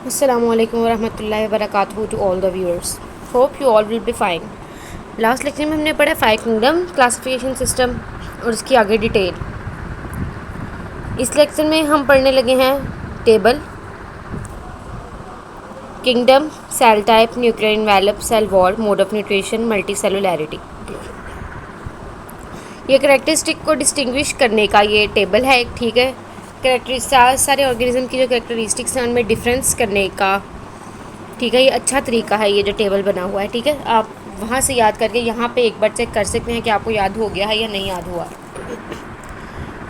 Assalamu alaikum warahmatullahi wabarakatuh to all the viewers. Hope you all will be fine. Last lecture में हमने पढ़ा 5 kingdom classification system और उसकी आगे detail. इस लेक्चर में हम पढ़ने लगे हैं table, kingdom, cell type, nuclear envelope, cell wall, mode of nutrition, multicellularity. ये करेक्टरिस्टिक को डिस्टिंग्विश करने का ये टेबल है एक, ठीक है. सारे ऑर्गेनिज्म की जो करेक्टरिस्टिक्स हैं उनमें डिफरेंस करने का, ठीक है, ये अच्छा तरीका है ये जो टेबल बना हुआ है, ठीक है. आप वहाँ से याद करके यहाँ पे एक बार चेक कर सकते हैं कि आपको याद हो गया है या नहीं याद हुआ.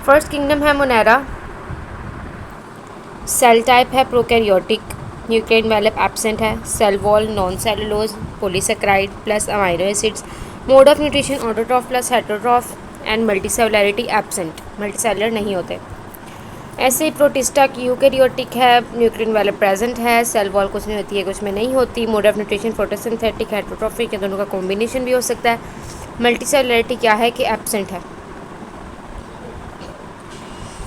फर्स्ट किंगडम है मोनेरा, सेल टाइप है प्रोकैरियोटिक, न्यूक्लियर इन्वेलप एब्सेंट है, cell wall non cellulose, polysaccharide plus amino acids, mode of nutrition autotroph plus heterotroph and multicellularity absent, multicellular नहीं होते. ऐसे ही प्रोटिस्टा की यूकैरियोटिक है, न्यूक्लियर इन्वेलप प्रेजेंट है, सेल वॉल कुछ में होती है कुछ में नहीं होती, mode of nutrition photosynthetic heterotrophic, ये दोनों का कॉम्बिनेशन भी हो सकता है. मल्टीसेलुलैरिटी क्या है कि एब्सेंट है.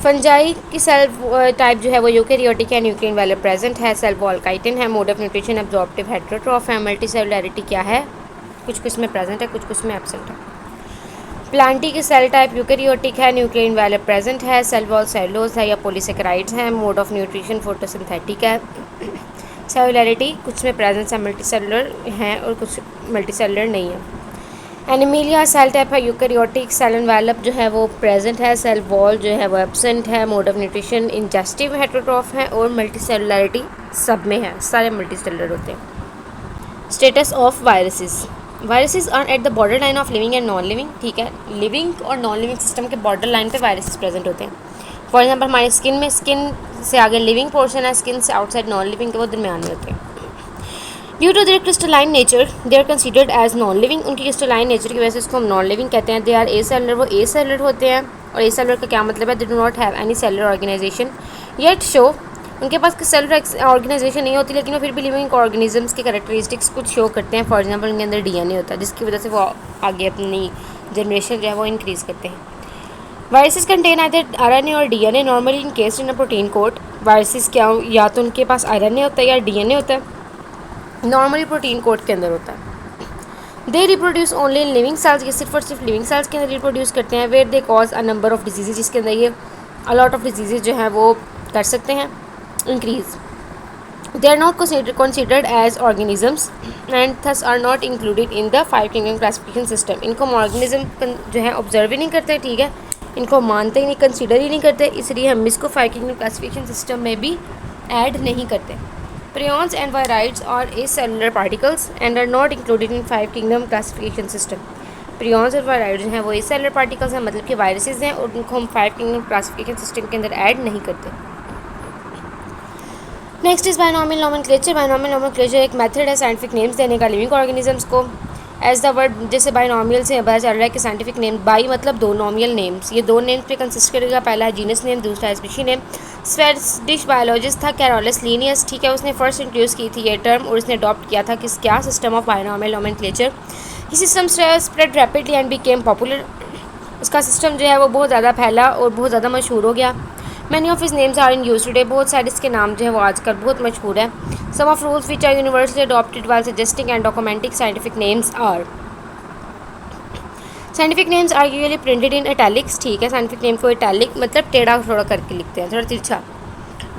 फंजाई की सेल टाइप जो है वो यूकैरियोटिक है, न्यूक्लियर इन्वेलप प्रेजेंट है, सेल वॉल काइटिन है, mode of nutrition absorptive heterotroph है. मल्टीसेलुलैरिटी क्या है, कुछ कुछ में प्रेजेंट है कुछ कुछ में एब्सेंट है. प्लांटी की सेल टाइप यूकैरियोटिक है, न्यूक्लियर इन्वेलप प्रेजेंट है, सेल वॉल सेलुलोज है या पॉलीसेकेराइड्स हैं, मोड ऑफ न्यूट्रिशन फोटोसिंथेटिक है. सेलुलैरिटी कुछ में प्रेजेंस है, मल्टीसेलुलर हैं और कुछ मल्टीसेलुलर नहीं है. एनिमीलिया सेल टाइप है यूकैरियोटिक, सेल इन्वेलप जो है वो प्रेजेंट है, सेल वॉल जो है वो एब्सेंट है, mode of nutrition ingestive heterotroph है और मल्टीसेलुलैरिटी सब में है, सारे मल्टीसेलुलर होते हैं. Status of viruses. Viruses are at the border line of living and non living, ठीक है. लिविंग और नॉन लिविंग सिस्टम के बॉर्डर लाइन पे वायरसेस प्रेजेंट होते हैं. फॉर एग्जांपल हमारे स्किन में, स्किन से आगे लिविंग पोर्शन है, स्किन से आउटसाइड नॉन लिविंग के वो दरमियान में होते हैं. Due to their crystalline nature they are considered as non living. उनकी क्रिस्टलाइन नेचर की वजह से उसको हम नॉन लिविंग कहते हैं. दे आर ए सेलुलर, वो ए सेलुलर होते हैं. और ए सेलुलर का क्या मतलब है, they do not have any cellular organisation yet show. उनके पास सेलुलर ऑर्गेनाइजेशन नहीं होती लेकिन वो फिर भी लिविंग ऑर्गेनिजम्स के कैरेक्टरिस्टिक्स कुछ शो करते हैं. फॉर एग्जांपल उनके अंदर डीएनए होता है जिसकी वजह से वो आगे अपनी जनरेशन जो है वो इंक्रीज़ करते हैं. वायरसेस कंटेन आइदर आरएनए और DNA normally in case in a protein code. Viruses क्या, या तो उनके पास आरएनए होता है या डीएनए होता है, नॉर्मली प्रोटीन कोड के अंदर होता है. They reproduce only in living cells, ये सिर्फ और सिर्फ लिविंग सेल्स के अंदर रिप्रोड्यूस करते हैं. Where they cause a number of diseases, जिसके अंदर ये अलॉट ऑफ डिजीज़ जो हैं वो कर सकते हैं increase. They are not considered as organisms and thus are not included in the 5 kingdom classification system. इनको हम ऑर्गेनिज्म जो है ऑब्जर्व ही नहीं करते, ठीक है, इनको मानते ही नहीं, कंसिडर ही नहीं करते, इसलिए हम इसको 5 kingdom classification system में भी ऐड नहीं करते. Prions and virides are acellular particles and are not included in 5 kingdom classification system. Prions और virides जो हैं वो acellular particles हैं, मतलब कि वायरसेस हैं और उनको हम 5 kingdom classification system के अंदर ऐड नहीं करते. Next is binomial nomenclature. Binomial nomenclature एक मेथड है साइंटिफिक नेम्स देने का लिविंग ऑर्गेनिजम्स को. एज द वर्ड, जैसे बायनॉमियल से पता चल रहा है कि साइंटिफिक नेम, बाई मतलब दो, नॉमियल नेम्स, ये दो नेम्स पे कंसिस्ट करेगा. पहला है जीनस नेम, दूसरा है स्पीशी नेम. स्वेडिश बायोलॉजिस्ट था कैरोलस लिनियस, ठीक है, उसने फर्स्ट इंट्रोड्यूस की थी ये टर्म और उसने अडॉप्ट किया था किस क्या सिस्टम ऑफ बायनॉमियल नोमेनक्लेचर. ये system spread rapidly and became popular. उसका सिस्टम जो है वो बहुत ज़्यादा फैला और बहुत ज़्यादा मशहूर हो गया. Many of his names are in use today, बहुत सारे इसके नाम जो है वो आजकल बहुत मशहूर है. Some of rules which are universally adopted while suggesting and documenting scientific names are. Scientific names are usually printed in italics, ठीक है. साइंटिफिक नेम को इटैलिक मतलब टेढ़ा थोड़ा करके लिखते हैं, थोड़ा तिरछा,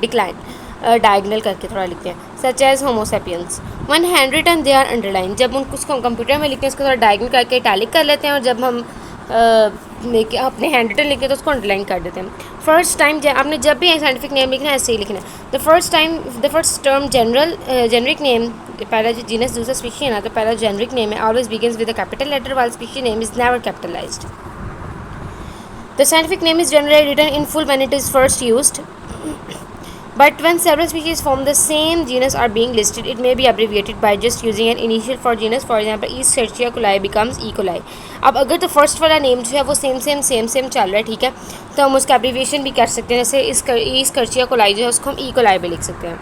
डिक्लाइन डायगनल करके थोड़ा लिखते हैं. Such as Homo sapiens. When handwritten they are underline. जब उसको हम कंप्यूटर में लिखते हैं उसको थोड़ा डायगनल करके इटैलिक कर लेते हैं और जब हम अपने हैंड रिटन लिखते हैं तो उसको अंडरलाइन कर देते हैं. फर्स्ट टाइम आपने जब भी साइंटिफिक नेम लिखना है ऐसे ही लिखना है. The first term generic name, पहला जो जीनस दूसरा स्पीशी है ना, तो पहला जेनरिक नेम है always begins with a capital letter while species name is never capitalised. The scientific name is generally written in full when it is first used. But when several species from the same genus are being listed, it may be abbreviated by just using an initial for genus. For example, Escherichia coli becomes E. coli. अब अगर तो first वाला name जो है वो same चल रहा है, ठीक है, तो हम उसका एब्रीविएशन भी कर सकते हैं. जैसे Escherichia coli जो है उसको हम E. coli भी लिख सकते हैं.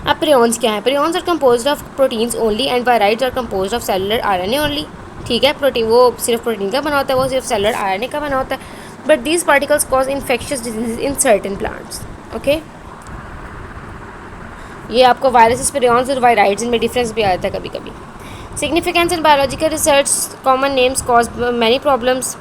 अब प्रियॉन्स क्या है. Prions are composed of proteins only and viroids are composed of cellular RNA only, ठीक है. प्रोटीन वो सिर्फ प्रोटीन का बना होता है, वो सिर्फ सेलुलर आरएनए का बना होता है. But these particles cause infectious diseases in certain plants. Okay. ये आपको वायरसेस प्रियॉन्स और वायराइड्स में डिफरेंस भी आता है कभी कभी। Significance in biological research, common names cause many problems,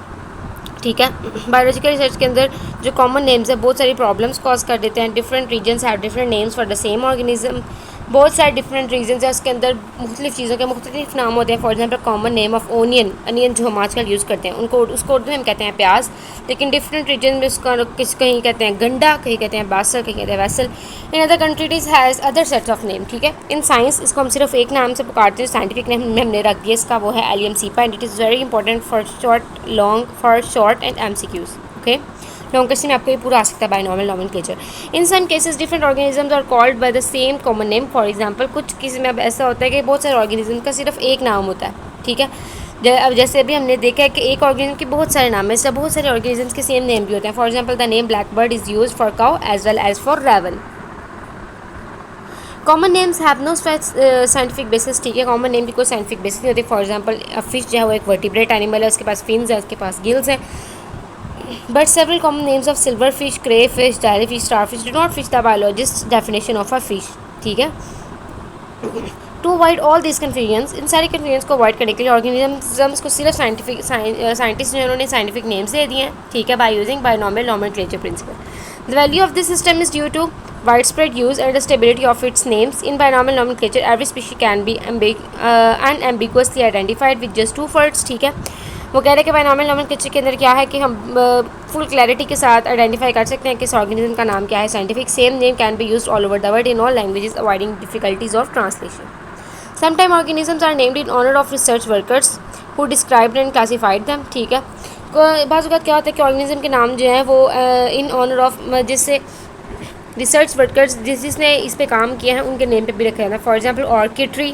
ठीक है। बायोलॉजिकल रिसर्च के अंदर जो कॉमन नेम्स है बहुत सारी प्रॉब्लम्स कॉज कर देते हैं। Different regions have different names for the same organism, बहुत सारे डिफरेंट रीजन्स है उसके अंदर, मुख्तलिफ चीज़ों के मुख्तलिफ नाम होते हैं। For example common name of onion, onion जो हम आजकल यूज़ करते हैं उनको उसको उर्दू में हम कहते हैं प्याज, लेकिन डिफरेंट रीजन में उसका कहीं कहते हैं गंडा, कहीं कहते हैं बासल, कहीं कहते हैं vessel. In other countries has other sets of name, ठीक है। इन साइंस इसको हम सिर्फ एक नाम से पुकारते हैं, साइंटिफिक नेम में हमने रख दिया इसका, वो है Allium cepa, and it is very important for short and MCQs, okay. Long question में आपको ये पूरा आ सकता है binomial nomenclature. In some cases different organisms are called by the same common name. For example कुछ किसी में अब ऐसा होता है कि बहुत सारे ऑर्गेनिज्म का सिर्फ एक नाम होता है, ठीक है। अब जैसे अभी हमने देखा है कि एक ऑर्गेनिज्म के बहुत सारे नाम है, इससे बहुत सारे ऑर्गेनिजम्स के सेम नेम भी होते हैं। For example the name blackbird is use for crow as well as for raven. Common names have no scientific basis, ठीक है। कॉमन नेम की कोई साइंटिफिक बेसिस नहीं होती। फॉर एग्जांपल फिश जो है वो एक वर्टिब्रेट एनिमल है, उसके पास फिन्स है, उसके पास गिल्स हैं। But several common names of silverfish, crayfish, jellyfish, starfish do not fit the biologist's definition of a fish, ठीक है। To avoid all this confusions, इन सारी कन्फ्यूजन्स को अवॉइड करने के लिए ऑर्गेनिजम्स को सिर्फ साइंटिस्ट ने उन्होंने साइंटिफिक नेम्स दे दिए हैं, ठीक है, by using binomial nomenclature principle. The value of this system is due to widespread use and the stability of its names. In binomial nomenclature, every species can be unambiguously identified with just two words, ठीक है। वो कह रहे हैं कि binomial nomenclature के अंदर क्या है कि हम फुल क्लैरिटी के साथ आइडेंटिफाई कर सकते हैं कि इस ऑर्गेनिज्म का नाम क्या है। Scientific same name can be used all over the world in all languages, avoiding difficulties of translation. Sometime organisms are named in honour of research workers who described and classified them, ठीक है। बाज़ वक़्त क्या होता है कि organism के नाम जो हैं वो इन ऑनर ऑफ जिससे रिसर्च वर्कर्स जिसने इस पे काम किया है उनके नेम पे भी रखा जाता है। For example orchid tree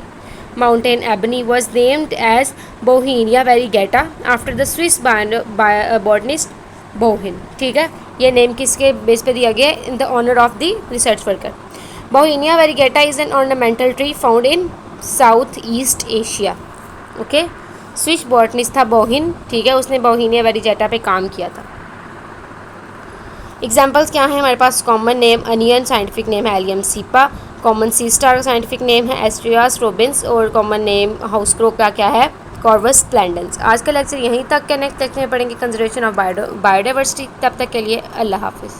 mountain ebony was named as Bauhinia variegata after the Swiss botanist Bauhin, ठीक है। ये नेम किसके बेस पे दिया गया है? In the honour of the research worker. Bauhinia variegata is an ornamental tree found in south east Asia, okay. Swiss botanist था Bauhin, ठीक है, उसने बोहिनिया वेरीगेटा पे काम किया था। एग्जाम्पल्स क्या हैं हमारे पास? Common name onion, scientific name है Allium cepa. Common sea star scientific name है एस्ट्रियास रोबिन्स। और कॉमन नेम हाउस क्रो का क्या है? Corvus splendens. आज का लेक्चर यहीं तक के, नेक्स्ट लेक्चर में पढ़ेंगे कंजर्वेशन ऑफ बायोडाइवर्सिटी। तब तक के लिए अल्लाह हाफिज़।